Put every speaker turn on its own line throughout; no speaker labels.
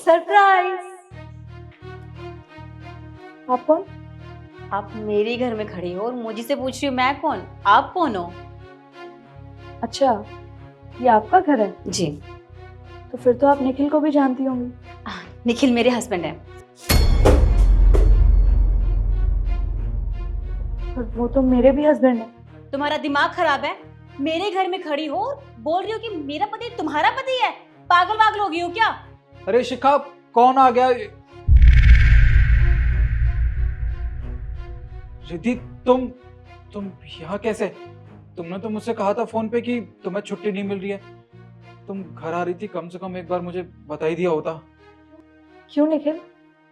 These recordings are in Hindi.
सरप्राइज। आप कौन?
आप मेरे घर में खड़ी हो और मुझे से पूछ रही हो मैं कौन? आप कौन हो?
अच्छा, ये आपका घर है?
जी।
तो फिर तो आप निखिल को भी जानती होंगी।
निखिल मेरे हस्बैंड है।
और वो तो मेरे भी हस्बैंड है।
तुम्हारा दिमाग खराब है? मेरे घर में खड़ी हो बोल रही हो कि मेरा पति तुम्हारा पति है? पागल वागल हो गई हो क्या?
अरे शिखा, कौन आ गया? रिद्धि, तुम यहाँ कैसे? तुमने तो मुझसे कहा था फोन पे कि तुम्हें छुट्टी नहीं मिल रही है। तुम घर आ रही थी, कम से कम एक बार मुझे बता ही दिया होता।
क्यों निखिल,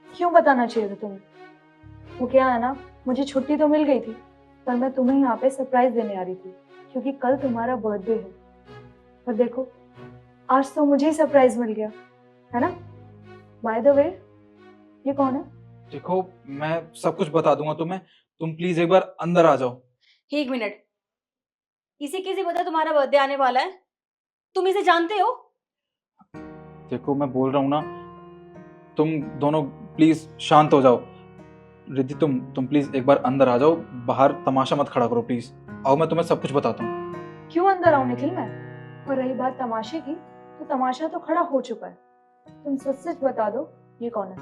क्यों बताना चाहिए था तुम्हें? वो क्या है ना, मुझे छुट्टी तो मिल गई थी, पर मैं तुम्हें यहाँ पे सरप्राइज देने आ रही थी क्योंकि कल तुम्हारा बर्थडे है। और देखो, आज तो मुझे ही सरप्राइज मिल गया है ना। बाय द वे, ये कौन है?
देखो, मैं सब कुछ बता दूंगा तुम्हें। तुम प्लीज एक बार अंदर आ जाओ।
एक मिनट, इसे कैसे पता तुम्हारा बर्थडे आने वाला है? तुम इसे जानते हो?
देखो, मैं बोल रहा हूँ ना, तुम दोनों प्लीज शांत हो जाओ। रिद्धि, तुम प्लीज एक बार अंदर आ जाओ। बाहर तमाशा मत खड़ा करो प्लीज। आओ, मैं तुम्हें सब कुछ बताता हूँ।
क्यों अंदर आऊं निखिल मैं? और रही बात तमाशे की, तो तमाशा तो खड़ा हो चुका है। तुम सच सच बता दो, ये कौन है?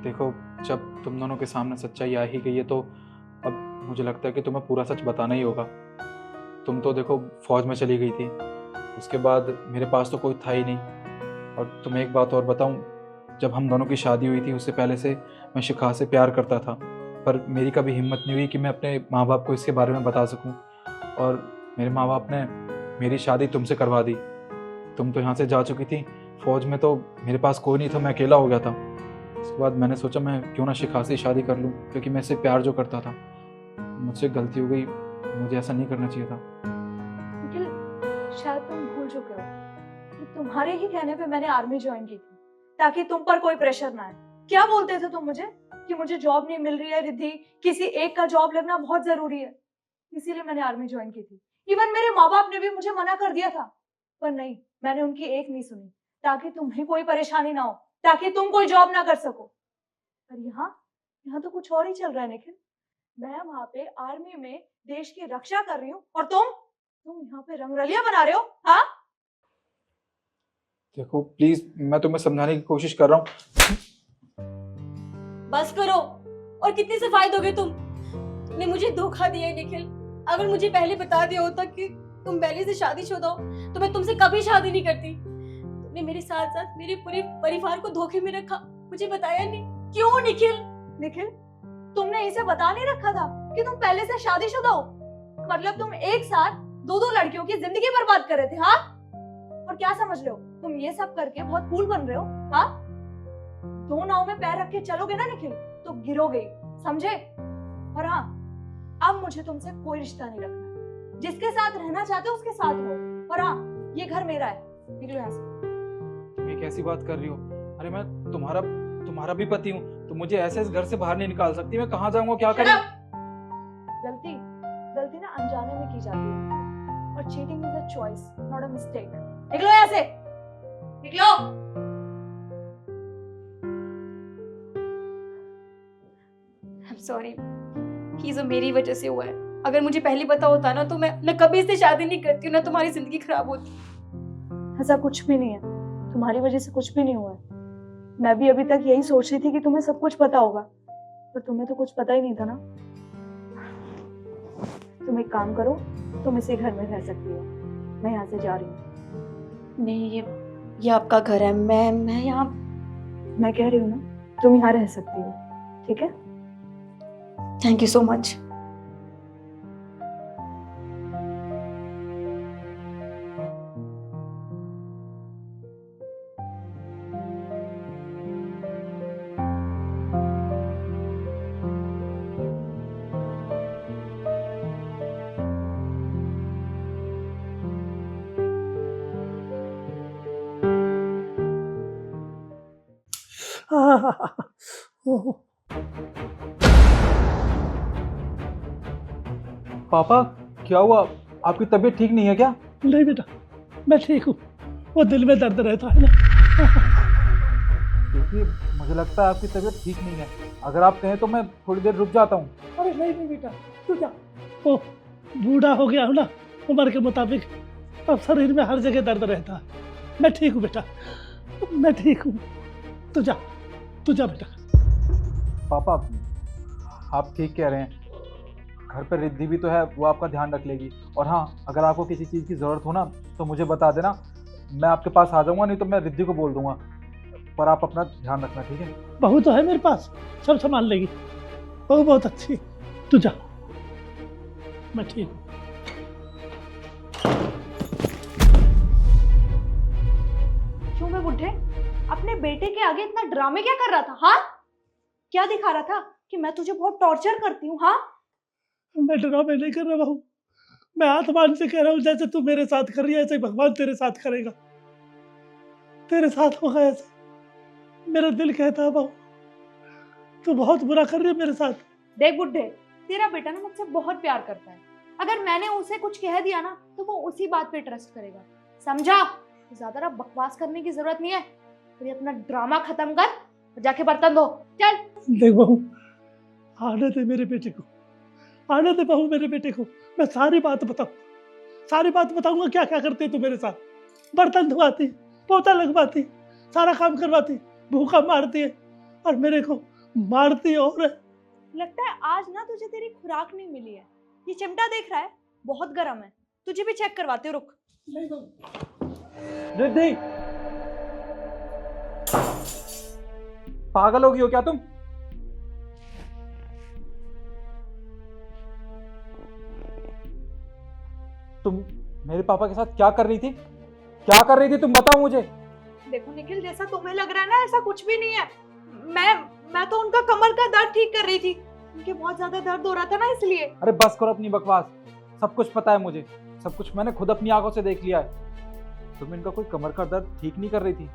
देखो, जब तुम दोनों के सामने सच्चाई आ ही गई है तो अब मुझे लगता है कि तुम्हें पूरा सच बताना ही होगा। तुम तो देखो फौज में चली गई थी, उसके बाद मेरे पास तो कोई था ही नहीं। और तुम्हें एक बात और बताऊं, जब हम दोनों की शादी हुई थी उससे पहले से मैं शिखा से प्यार करता था, पर मेरी कभी हिम्मत नहीं हुई कि मैं अपने माँ बाप को इसके बारे में बता सकूं। और मेरे माँ बाप ने मेरी शादी तुमसे करवा दी। तुम तो यहाँ से जा चुकी थी, फौज में तो मेरे पास कोई नहीं था, मैं अकेला हो गया था। उसके बाद मैंने सोचा मैं क्यों ना शिखा से शादी कर लूँ, क्योंकि मैं इससे प्यार जो करता था। मुझसे गलती हो गई, मुझे ऐसा नहीं करना चाहिए था।
निखिल, शायद तुम भूल चुके हो कि तुम्हारे ही कहने पे मैंने आर्मी ज्वाइन की थी ताकि तुम पर कोई प्रेशर ना आए। क्या बोलते थे तुम मुझे कि मुझे जॉब नहीं मिल रही है रिद्धि, किसी एक का जॉब लगना बहुत जरूरी है, इसीलिए मैंने आर्मी ज्वाइन की थी। इवन मेरे माँ बाप ने भी मुझे मना कर दिया था, पर नहीं, मैंने उनकी एक नहीं सुनी, ताकि तुम्हें कोई परेशानी ना हो, ताकि तुम कोई जॉब ना कर सको। पर यहाँ तो कुछ और ही चल रहा है निखिल। मैं वहां पे आर्मी में देश की रक्षा कर रही हूँ और तुम यहाँ पे रंगरलिया बना रहे हो। हाँ,
देखो प्लीज, मैं तुम्हें समझाने की कोशिश कर रहा हूँ।
बस करो। और कितनी सफाई दोगे तुम? तुमने मुझे धोखा दिया है निखिल। अगर मुझे पहले बता दिया होता कि तुम पहले से शादीशुदा हो तो मैं तुमसे कभी शादी नहीं करती। तुमने मेरे साथ साथ मेरे पूरे परिवार को धोखे में रखा, मुझे बताया नहीं। क्यों निखिल?
निखिल, तुमने इसे बता नहीं रखा था कि तुम पहले से शादीशुदा हो? मतलब तुम एक साथ दो लड़कियों की जिंदगी बर्बाद कर रहे थे। हाँ, और क्या समझ रहे हो तुम ये सब करके बहुत कूल बन रहे हो? हाँ, दो नाव में पैर रख के चलोगे ना निखिल तो गिरोगे, समझे? और हाँ, अब मुझे तुमसे कोई रिश्ता नहीं रखना। जिसके साथ रहना चाहते हो उसके साथ रहो। और हाँ, ये घर मेरा है, निकलो यहाँ से।
तुम ये कैसी बात कर रही हो? अरे मैं तुम्हारा भी पति हूँ, तो मुझे ऐसे इस घर से बाहर नहीं निकाल सकती। मैं कहाँ जाऊंगा, क्या करूँ?
गलती ना अनजाने में की जाती है, और cheating is a choice, not a mistake. निकलो यहाँ से, निकलो।
I'm sorry, ये सब मेरी वजह से हुआ है। अगर मुझे पहले पता होता ना तो मैं कभी इससे शादी नहीं करती, ना तुम्हारी जिंदगी खराब होती।
ऐसा कुछ भी नहीं है, तुम्हारी वजह से कुछ भी नहीं हुआ है। मैं भी अभी तक यही सोच रही थी कि तुम्हें सब कुछ पता होगा, पर तुम्हें तो कुछ पता ही नहीं था ना। तुम एक काम करो, तुम इसी घर में रह सकती हो, मैं यहाँ से जा रही हूँ।
नहीं, ये आपका घर है। मैं यहाँ,
मैं कह रही हूँ ना, तुम यहाँ रह सकती हो, ठीक है?
Thank you so much.
पापा, क्या हुआ? आपकी तबीयत ठीक नहीं है क्या?
नहीं बेटा, मैं ठीक हूँ। वो दिल में दर्द रहता है ना।
देखिए, मुझे लगता है आपकी तबीयत ठीक नहीं है। अगर आप कहें तो मैं थोड़ी देर रुक जाता हूँ।
अरे नहीं नहीं बेटा, तू जा। ओ, बूढ़ा हो गया हूँ ना, उम्र के मुताबिक अब शरीर में हर जगह दर्द रहता है। मैं ठीक हूँ बेटा, मैं ठीक हूँ। तू जा बेटा।
पापा, आप ठीक कह रहे हैं। घर पर रिद्धि भी तो है, वो आपका ध्यान रख लेगी। और हाँ, अगर आपको किसी चीज़ की ज़रूरत हो ना तो मुझे बता देना, मैं आपके पास आ जाऊँगा, नहीं तो मैं रिद्धि को बोल दूँगा। पर आप अपना ध्यान रखना, ठीक है?
बहू तो है मेरे पास, सब संभाल लेगी। बहू बहुत अच्छी। तू जा, मैं ठीक हूँ।
क्यों बे बुढ़े, अपने बेटे के आगे इतना ड्रामे क्या कर रहा था? हाँ, क्या दिखा रहा था कि मैं तुझे बहुत टॉर्चर करती हूँ? हाँ,
मैं ड्रामे नहीं कर रहा बहू, मैं आत्मान से कह रहा हूँ, जैसे तू मेरे साथ कर रही है ऐसे भगवान तेरे साथ करेगा। तेरे साथ होगा ऐसे, मेरा दिल कहता है बहू, तू बहुत बुरा कर रही है मेरे साथ।
देख बुढ़े, तेरा बेटा ना मुझसे बहुत प्यार करता है। अगर मैंने उसे कुछ कह दिया ना तो वो उसी बात पे ट्रस्ट करेगा, समझा? ज्यादा ना बकवास करने की जरूरत नहीं है। तो ये अपना ड्रामा खत्म कर और जाके बर्तन धो, चल।
देख बहू, आने दे मेरे बेटे को, आने दे बहू मेरे बेटे को। मैं सारी बात बताऊंगा क्या क्या करते तू मेरे साथ। बर्तन धुआती, पोता लगवाती, सारा काम करवाती, भूखा मारती है और मेरे को मारती है। और
लगता है आज ना तुझे तेरी खुराक नहीं मिली है। ये चिमटा देख रहा है, बहुत गर्म है, तुझे भी चेक करवाती हूँ, रुक।
नहीं बहू,
रिद्धि, पागल होगी हो क्या तुम? तुम मेरे पापा के साथ क्या कर रही थी? क्या कर रही थी तुम बताओ मुझे।
देखो निखिल, जैसा तुम्हें लग रहा है ना, ऐसा कुछ भी नहीं है। मैं तो उनका कमर का दर्द ठीक कर रही थी। उनके बहुत ज्यादा दर्द हो रहा था ना, इसलिए।
अरे बस करो अपनी बकवास, सब कुछ पता है मुझे, सब कुछ मैंने खुद अपनी आंखों से देख लिया है। तुम इनका कोई कमर का दर्द ठीक नहीं कर रही थी,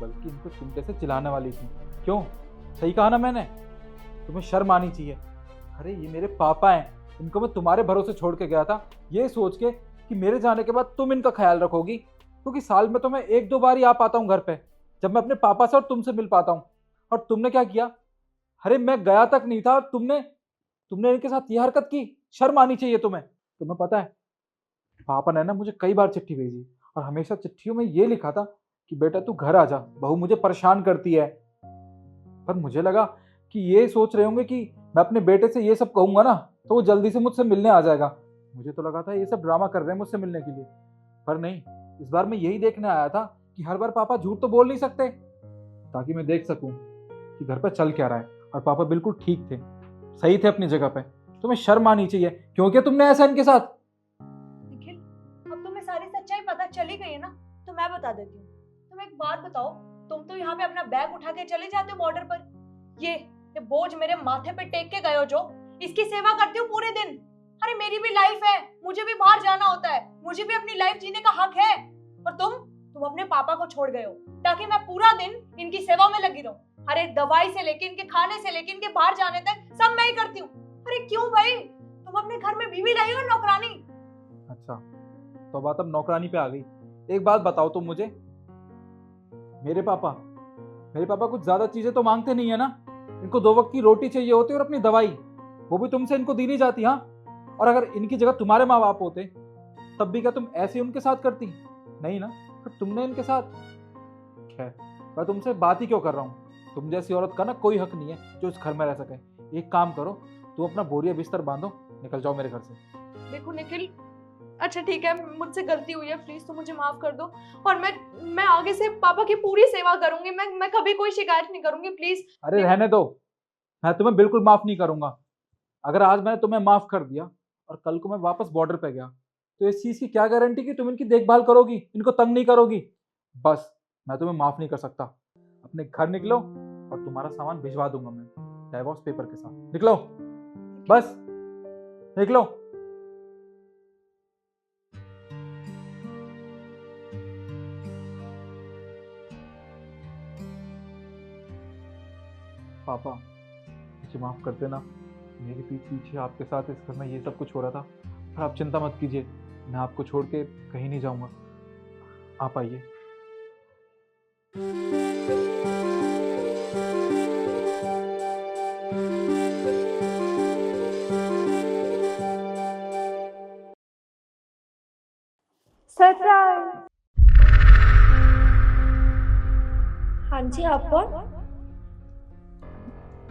बल्कि इनको चिमटे से चिल्लाने वाली थी। क्यों? सही कहा ना मैंने? तुम्हें शर्म आनी चाहिए। अरे ये मेरे पापा हैं, इनको मैं तुम्हारे भरोसे छोड़ के गया था, ये सोच के कि मेरे जाने के बाद तुम इनका ख्याल रखोगी, क्योंकि साल में तो मैं 1-2 बार ही आ पाता हूँ घर पे, जब मैं अपने पापा से और तुमसे मिल पाता हूँ। और तुमने क्या किया? अरे मैं गया तक नहीं था, तुमने इनके साथ ये हरकत की। शर्म आनी चाहिए तुम्हें। तुम्हें पता है, पापा ने ना मुझे कई बार चिट्ठी भेजी और हमेशा चिट्ठियों में ये लिखा था कि बेटा तू घर आ जा, बहू मुझे परेशान करती है। पर मुझे लगा कि ये सोच रहे होंगे कि मैं अपने बेटे से ये सब कहूंगा ना तो वो जल्दी से मुझसे मिलने आ जाएगा। मुझे तो लगा था ये सब ड्रामा कर रहे हैं मुझसे मिलने के लिए, पर नहीं। इस बार मैं यही देखने आया था कि हर बार पापा झूठ तो बोल नहीं सकते, ताकि मैं देख सकूं कि घर पर चल क्या रहा है। और पापा बिल्कुल ठीक थे, सही थे अपनी जगह पे। तुम्हें शर्म आनी चाहिए। क्यों किया तुमने ऐसा इनके साथ?
निखिल, अब तुम्हें सारी सच्चाई पता चली गई है ना, तो मैं बता देती हूँ। तुम एक बात बताओ, तुम तो यहाँ पे अपना बैग उठा के चले जाते हो बॉर्डर पर। ये बोझ मेरे माथे पे टेक के गए हो, जो इसकी सेवा करती हूँ पूरे दिन। अरे मेरी भी लाइफ है, मुझे भी बाहर जाना होता है, मुझे भी अपनी लाइफ जीने का हक है। और तुम अपने पापा को छोड़ गए हो ताकि मैं पूरा दिन इनकी सेवा में लगी रहूं। अरे दवाई से लेके, इनके खाने से लेके, इनके बाहर जाने तक सब मैं ही करती हूँ। अरे क्यों भाई, तुम अपने घर में बीवी लाई हो नौकरानी?
अच्छा, तो बात अब नौकरानी पे आ गई। एक बात बताओ तुम मुझे, मेरे पापा कुछ ज्यादा चीजें तो मांगते नहीं है ना? इनको 2 वक्त की रोटी चाहिए होती है और अपनी दवाई, वो भी तुमसे इनको दी नहीं जाती। हाँ, और अगर इनकी जगह तुम्हारे माँ बाप होते तब भी क्या तुम ऐसे ही उनके साथ करती? नहीं ना, फिर तुमने इनके साथ। खैर, मैं तुमसे बात ही क्यों कर रहा हूँ। तुम जैसी औरत का ना कोई हक नहीं है जो इस घर में रह सके। एक काम करो, तुम अपना बोरिया बिस्तर बांधो, निकल जाओ मेरे घर से।
देखो निखिल, अच्छा ठीक है, मुझसे गलती हुई है, प्लीज तुम मुझे माफ कर दो। और मैं आगे से पापा की पूरी सेवा करूंगी। मैं कभी कोई शिकायत नहीं करूंगी, प्लीज।
अरे रहने दो, मैं तुम्हें बिल्कुल माफ नहीं करूंगा। अगर आज मैंने तुम्हें माफ कर दिया और कल को मैं वापस बॉर्डर पे गया, तो इस चीज की क्या गारंटी कि तुम इनकी देखभाल करोगी, इनको तंग नहीं करोगी? बस मैं तुम्हें माफ नहीं कर सकता। अपने घर निकलो और तुम्हारा सामान भिजवा दूंगा मैं डाइवोर्स पेपर के साथ। निकलो, बस निकलो। पापा मुझे माफ कर देना, मेरी पीठ पीछे आपके साथ इस घर में ये सब कुछ हो रहा था। पर आप चिंता मत कीजिए, मैं आपको छोड़ के कहीं नहीं जाऊंगा। आप आइए।
हाँ जी, आप कौन?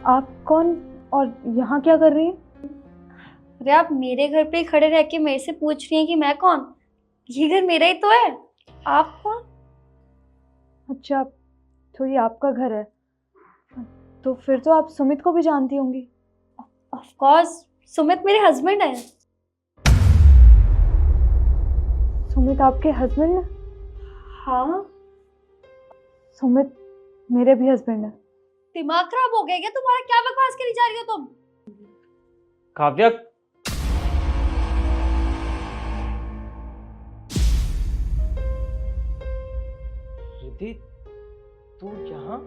आप कौन और यहाँ क्या कर रही हैं?
अरे आप मेरे घर पे ही खड़े रह के मेरे से पूछ रही हैं कि मैं कौन? ये घर मेरा ही तो है। आप कौन?
अच्छा, तो ये आपका घर है, तो फिर तो आप सुमित को भी जानती होंगी।
ऑफ कोर्स, सुमित मेरे हस्बैंड है।
सुमित आपके हस्बैंड है?
हाँ।
सुमित मेरे भी हस्बैंड है।
दिमाग खराब हो गया क्या तुम्हारा? क्या बकवास करी जा रही हो तुम?
काव्या, रिद्धि, तू यहाँ?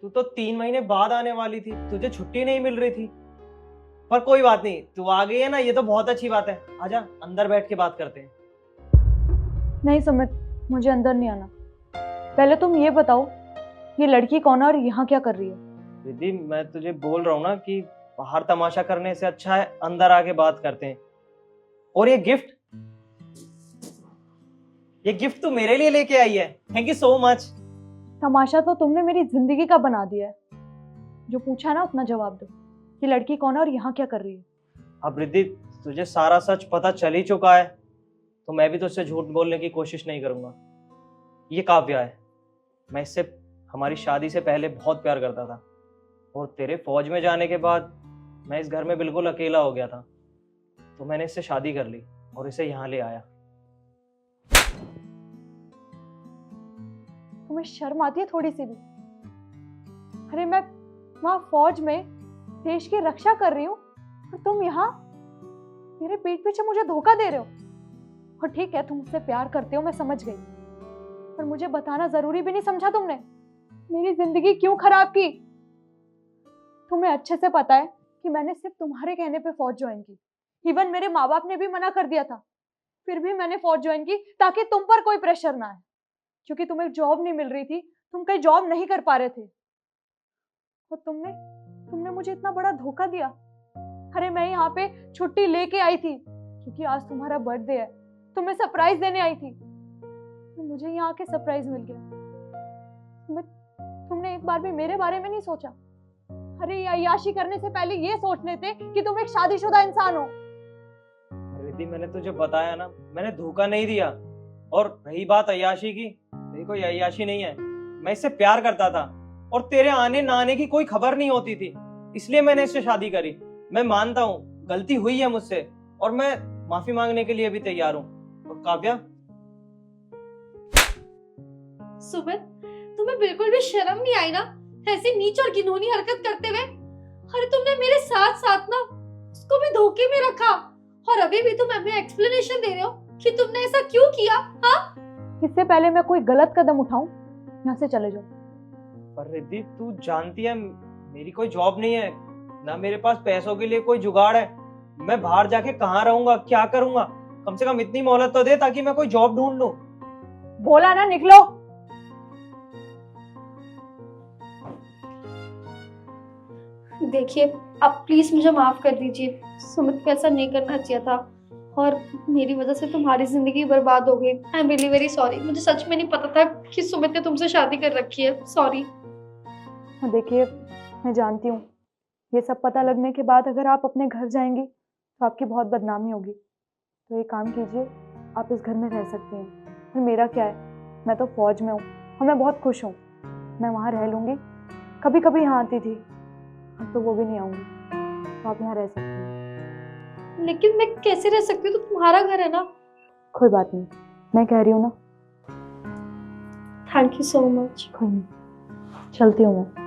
तू तो 3 महीने बाद आने वाली थी, तुझे छुट्टी नहीं मिल रही थी। पर कोई बात नहीं, तू आ गई है ना, ये तो बहुत अच्छी बात है। आजा, अंदर बैठ के बात करते हैं।
नहीं सुमित, मुझे अंदर नहीं आना। पहले तुम ये बताओ, ये लड़की कौन है और यहाँ क्या कर रही है?
रिद्धि, मैं तुझे बोल रहा हूँ ना कि बाहर तमाशा करने से अच्छा है अंदर आके बात करते हैं। और ये गिफ्ट तू मेरे लिए लेके आई है। Thank you so much.
तमाशा तो तुमने मेरी जिंदगी का बना दिया है। जो पूछा ना उतना जवाब दो। ये लड़की कौन है और यहाँ क्या कर रही है?
अब रिद्धि, तुझे सारा सच पता चल ही चुका है, तो मैं भी तुझसे झूठ बोलने की कोशिश नहीं करूंगा। ये काव्या है। मैं इससे हमारी शादी से पहले बहुत प्यार करता था, और तेरे फौज में जाने के बाद मैं इस घर में बिल्कुल अकेला हो गया था, तो मैंने इससे शादी कर ली और इसे यहाँ ले आया।
तुम्हें शर्म आती है थोड़ी सी भी? अरे मैं वहां फौज में देश की रक्षा कर रही हूँ और तुम यहाँ मेरे पीठ पीछे मुझे धोखा दे रहे हो। और ठीक है, तुम मुझसे प्यार करते हो, मैं समझ गई, पर मुझे बताना जरूरी भी नहीं समझा तुमने? मेरी जिंदगी क्यों खराब की? तुम्हें अच्छे से पता है कि मैंने सिर्फ तुम्हारे कहने पे फौज ज्वाइन की। इवन मेरे माँ बाप ने भी मना कर दिया था, फिर भी मैंने फौज ज्वाइन की ताकि तुम पर कोई प्रेशर ना आए। क्योंकि तुम्हें जॉब नहीं मिल रही थी, तुम कहीं जॉब नहीं कर पा रहे थे, और तुमने मुझे इतना बड़ा धोखा दिया। अरे मैं यहाँ पे छुट्टी लेके आई थी क्योंकि आज तुम्हारा बर्थडे है, तुम्हें सरप्राइज देने आई थी, तो मुझे यहाँ आके सरप्राइज मिल गया। तुमने एक बार भी मेरे बारे में नहीं सोचा? अरे ये अय्याशी करने से पहले ये सोच लेते कि तुम एक शादीशुदा इंसान हो।
रिद्धि, मैंने तुझे बताया ना, मैंने धोखा नहीं दिया। और रही बात अय्याशी की, मेरी कोई अय्याशी नहीं है। मैं इससे प्यार करता था और तेरे आने ना आने की कोई खबर नहीं होती थी, इसलिए मैंने इससे शादी करी। मैं मानता हूँ गलती हुई है मुझसे, और मैं माफी मांगने के लिए भी तैयार हूँ। और काव्या,
सुमित, तुम्हें बिल्कुल भी शर्म नहीं आई ना ऐसी नीच और घिनौनी हरकत करते हुए? अरे तुमने मेरे साथ साथ ना उसको भी धोखे में रखा, और अभी भी तुम हमें एक्सप्लेनेशन दे रहे हो कि तुमने ऐसा क्यों किया? हाँ,
इससे पहले मैं कोई गलत कदम उठाऊं, यहाँ से चले जाओ।
पर रिद्धि, तू जानती है मेरी कोई जॉब नहीं है, ना मेरे पास पैसों के लिए कोई जुगाड़ है। मैं बाहर जाके कहाँ रहूंगा, क्या करूंगा? कम से कम इतनी मोहलत तो दे ताकि मैं कोई जॉब ढूंढ लूं।
बोला ना, निकलो।
देखिए, आप प्लीज मुझे माफ कर दीजिए। सुमित को ऐसा नहीं करना चाहिए था, और मेरी वजह से तुम्हारी जिंदगी बर्बाद हो गई। I am really very sorry. मुझे सच में नहीं पता था कि सुमित ने तुमसे शादी कर रखी है। सॉरी।
देखिए, मैं जानती हूँ ये सब पता लगने के बाद अगर आप अपने घर जाएंगी तो आपकी बहुत बदनामी होगी, तो एक काम कीजिए, आप इस घर में रह सकती हैं। फिर मेरा क्या है, मैं तो फौज में हूँ और मैं बहुत खुश हूँ। मैं वहाँ रह लूँगी, कभी कभी यहाँ आती थी, अब तो वो भी नहीं आऊँगी, तो आप यहाँ रह सकती हैं।
लेकिन मैं कैसे रह सकती हूँ? तो तुम्हारा घर है ना।
कोई बात नहीं, मैं कह रही हूँ ना।
Thank you so much.
कोई नहीं, चलती हूँ मैं।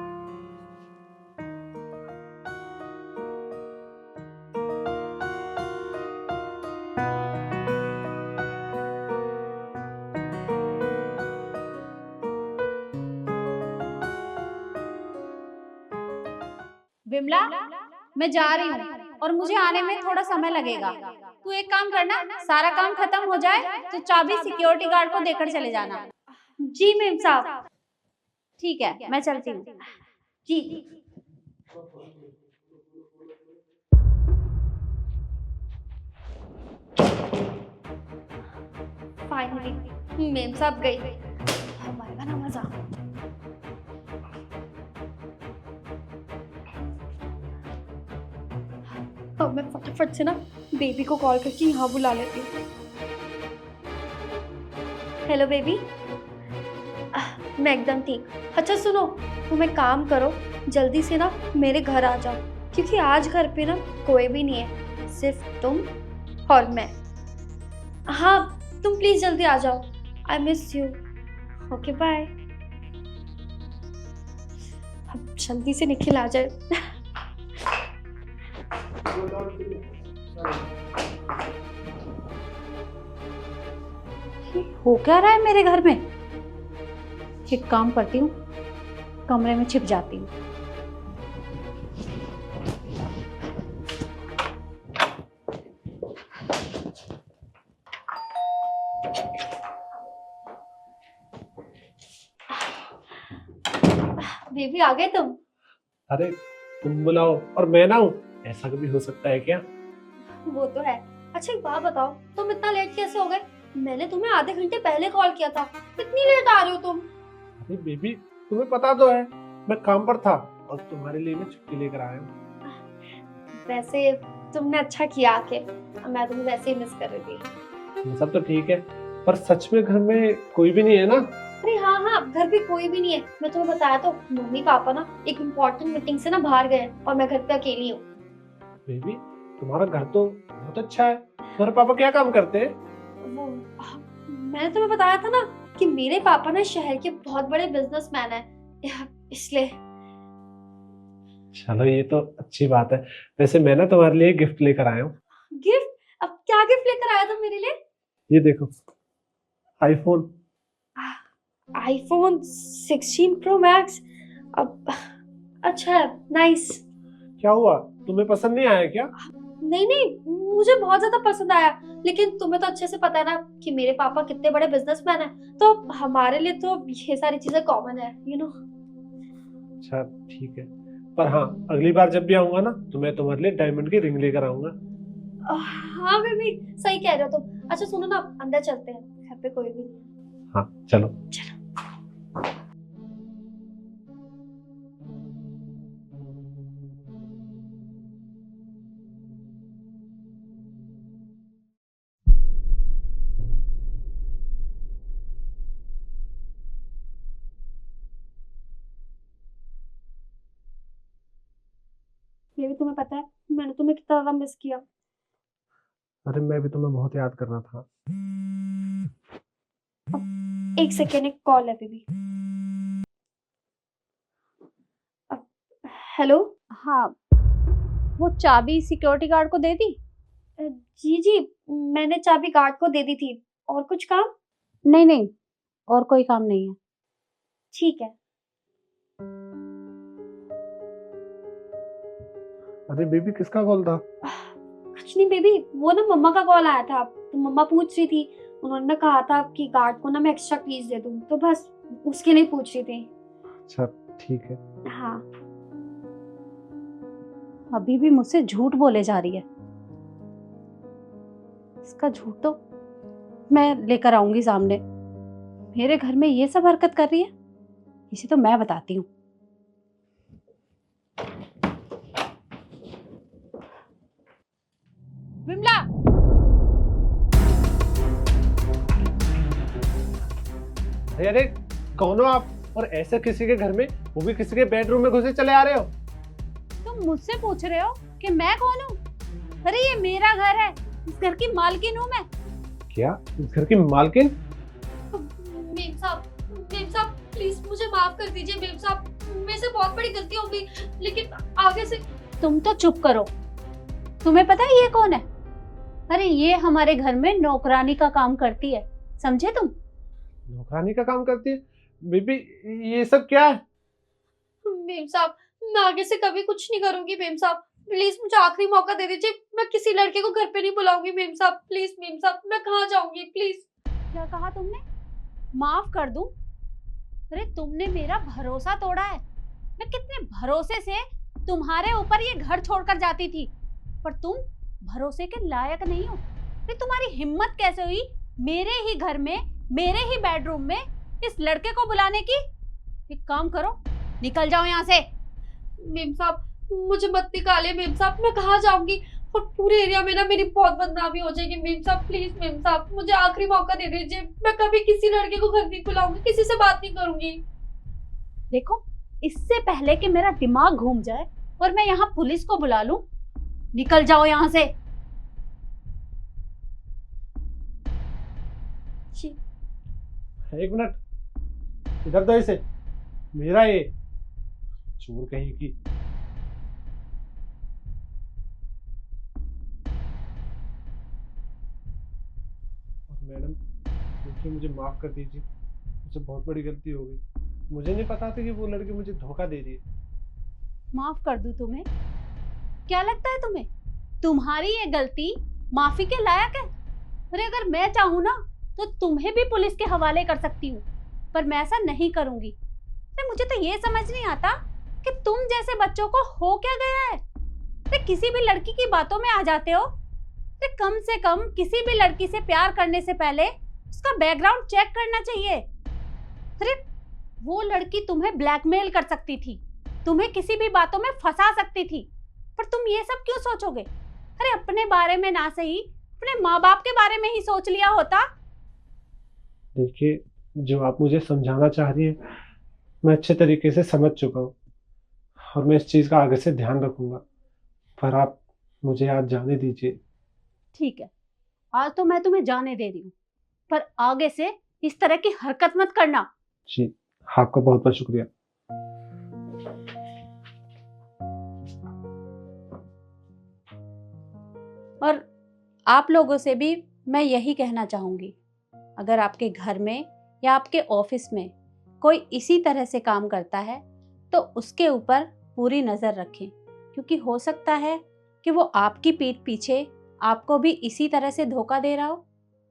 विमला, मैं जा रही हूँ और मुझे आने में थोड़ा समय लगेगा। तू एक काम करना, सारा काम खत्म हो जाए तो चाबी सिक्योरिटी गार्ड को देकर चले जाना।
जी मैम साहब।
ठीक है, मैं चलती हूँ।
जी। फाइनली मैम साहब गई।
हमारे ना मजा।
अब मैं फटाफट से ना बेबी को कॉल करके यहाँ बुला लेती हूँ। हेलो बेबी, मैं एकदम ठीक। अच्छा सुनो, तुम एक काम करो, जल्दी से ना मेरे घर आ जाओ, क्योंकि आज घर पे ना कोई भी नहीं है, सिर्फ तुम और मैं। हाँ तुम प्लीज जल्दी आ जाओ, I miss you. Okay bye. अब जल्दी से निखिल आ जाए।
ये हो क्या रहा है मेरे घर में? एक काम करती हूँ, कमरे में छिप जाती हूँ।
बेबी आ गए तुम?
अरे तुम बुलाओ और मैं ना हूँ, ऐसा कभी हो सकता है क्या?
वो तो है। अच्छा एक बात बताओ, तुम इतना लेट कैसे हो गए? मैंने तुम्हें आधे घंटे पहले कॉल किया था, कितनी लेट आ रहे हो तुम?
अरे बेबी तुम्हें पता तो है मैं काम पर था और तुम्हारे लिए मैं छुट्टी लेकर आया हूँ।
वैसे तुमने अच्छा किया आके, मैं तुम्हें वैसे ही मिस कर रही थी।
ये सब तो ठीक है, पर सच में घर में कोई भी नहीं है ना?
अरे हाँ हाँ, घर पे कोई भी नहीं है। मैं तुम्हें बताया तो, मम्मी पापा ना एक इम्पोर्टेंट मीटिंग से ना बाहर गए और मैं घर पे अकेली हूँ।
बेबी तुम्हारा घर तो बहुत अच्छा है, तुम्हारे पापा क्या काम करते हैं?
वो मैंने तुम्हें बताया था ना कि मेरे पापा ना शहर के बहुत बड़े बिजनेसमैन हैं, इसलिए।
चलो ये तो अच्छी बात है। वैसे मैं ना तुम्हारे लिए गिफ्ट लेकर आया हूँ।
गिफ्ट? अब क्या गिफ्ट लेकर आया तुम मेरे लिए?
ये देखो, आईफोन।
IPhone 16 pro max. अब अच्छा है, नाइस।
क्या हुआ, तुम्हें पसंद नहीं आया क्या?
नहीं नहीं, मुझे बहुत ज्यादा पसंद आया, लेकिन तुम्हें तो अच्छे से पता है ना कि मेरे पापा कितने बड़े बिजनेसमैन हैं, तो हमारे लिए तो ये सारी चीजें कॉमन है, यू नो।
अच्छा ठीक है, पर हाँ अगली बार जब भी आऊंगा ना तो मैं तुम्हारे लिए डायमंड की रिंग लेकर आऊंगा।
हाँ बेबी, सही कह रहे हो तुम। अच्छा सुनो ना, अंदर चलते हैं, घर पे कोई भी नहीं।
हाँ चलो।
ये भी तुम्हें पता है, मैंने तुम्हें कितना ज्यादा मिस किया।
अरे मैं भी तुम्हें बहुत याद कर रहा था।
एक सेकेंड, एक कॉल है बेबी। हेलो।
हाँ, वो चाबी सिक्योरिटी गार्ड को दे दी?
जी जी, मैंने चाबी गार्ड को दे दी थी। और कुछ काम?
नहीं नहीं, और कोई काम नहीं है।
ठीक है।
अरे बेबी किसका कॉल था?
कुछ नहीं बेबी, वो ना मम्मा का कॉल आया था, तो मम्मा पूछ रही थी, उन्होंने कहा था कि गार्ड को ना मैं एक्स्ट्रा कीज दे दूं, तो बस उसके लिए पूछ रही थी।
अच्छा ठीक है।
हाँ।
अभी भी मुझसे झूठ बोले जा रही है। इसका झूठ तो मैं लेकर आऊंगी सामने। मेरे घर में ये सब हरकत कर रही है, इसे तो मैं बताती हूँ। विमला,
अरे अरे कौन हो आप, और ऐसे किसी के घर में, वो भी किसी के बेडरूम में घुसे चले आ रहे हो?
तुम मुझसे पूछ रहे हो कि मैं कौन हूँ? अरे ये मेरा घर है, इस घर की मालकिन हूँ मैं।
क्या इस घर की मालकिन?
मेम साहब प्लीज मुझे माफ कर दीजिए मेम साहब, मेरे से बहुत बड़ी गलती हो गई, लेकिन आगे से।
तुम तो चुप करो। तुम्हें पता है ये कौन है? अरे ये हमारे घर में नौकरानी का काम करती है, समझे तुम?
नौकरानी का काम करती है? बेबी ये सब क्या है?
मेम साहब, मैं आगे से कभी कुछ नहीं करूंगी मेम साहब, प्लीज मुझे आखिरी मौका दे दीजिए, मैं किसी लड़के को घर पे नहीं बुलाऊंगी मेम साहब, प्लीज मेम साहब, मैं कहाँ जाऊंगी प्लीज।
क्या कहा तुमने? माफ कर दूं? अरे तुमने मेरा भरोसा तोड़ा है। मैं कितने भरोसे से तुम्हारे ऊपर ये घर छोड़कर जाती थी, पर तुम भरोसे के लायक नहीं हो। अरे तुम्हारी हिम्मत कैसे हुई मेरे ही घर में, मेरे ही बेडरूम में इस लड़के को बुलाने की? एक काम करो, निकल जाओ यहाँ से।
मेम साहब मुझे मत निकालिए मेम साहब, मैं कहाँ जाऊंगी, और पूरे एरिया में ना मेरी बहुत बदनामी हो जाएगी। मेम साहब प्लीज, मेम साहब मुझे आखिरी मौका दे दीजिए। मैं कभी किसी लड़के को घर नहीं बुलाऊंगी, किसी से बात नहीं करूंगी।
देखो, इससे पहले कि मेरा दिमाग घूम जाए और मैं यहाँ पुलिस को बुला लूं, निकल जाओ यहाँ से।
एक मिनट, इधर दो इसे। मेरा ये चोर कहीं की। और मैडम, देखिए मुझे माफ कर दीजिए, मुझसे बहुत बड़ी गलती हो गई। मुझे नहीं पता था कि वो लड़की मुझे धोखा दे रही है।
माफ कर दूं तुम्हें? क्या लगता है तुम्हें तुम्हारी ये गलती माफी के लायक है? अरे अगर मैं चाहूँ ना तो तुम्हें भी पुलिस के हवाले कर सकती हूँ, पर मैं ऐसा नहीं करूंगी। अरे मुझे तो ये समझ नहीं आता कि तुम जैसे बच्चों को हो क्या गया है। अरे किसी भी लड़की की बातों में आ जाते हो। अरे कम से कम किसी भी लड़की से प्यार करने से पहले उसका बैकग्राउंड चेक करना चाहिए। अरे वो लड़की तुम्हें ब्लैकमेल कर सकती थी, तुम्हें किसी भी बातों में फंसा सकती थी, पर तुम ये सब क्यों सोचोगे? अरे अपने बारे में ना सही, अपने माँ बाप के बारे में ही सोच लिया होता।
देखिए, जो आप मुझे समझाना चाह रही है मैं अच्छे तरीके से समझ चुका हूँ, और मैं इस चीज़ का आगे से ध्यान रखूंगा। पर आप मुझे आज जाने दीजिए।
ठीक है, आज तो मैं तुम्हें जाने दे रही हूँ, पर आगे से इस तरह की हरकत मत करना।
जी, आपका बहुत बहुत शुक्रिया।
और आप लोगों से भी मैं यही कहना चाहूँगी, अगर आपके घर में या आपके ऑफिस में कोई इसी तरह से काम करता है तो उसके ऊपर पूरी नज़र रखें, क्योंकि हो सकता है कि वो आपकी पीठ पीछे आपको भी इसी तरह से धोखा दे रहा हो।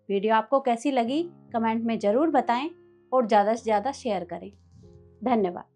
वीडियो आपको कैसी लगी कमेंट में ज़रूर बताएं और ज़्यादा से ज़्यादा शेयर करें। धन्यवाद।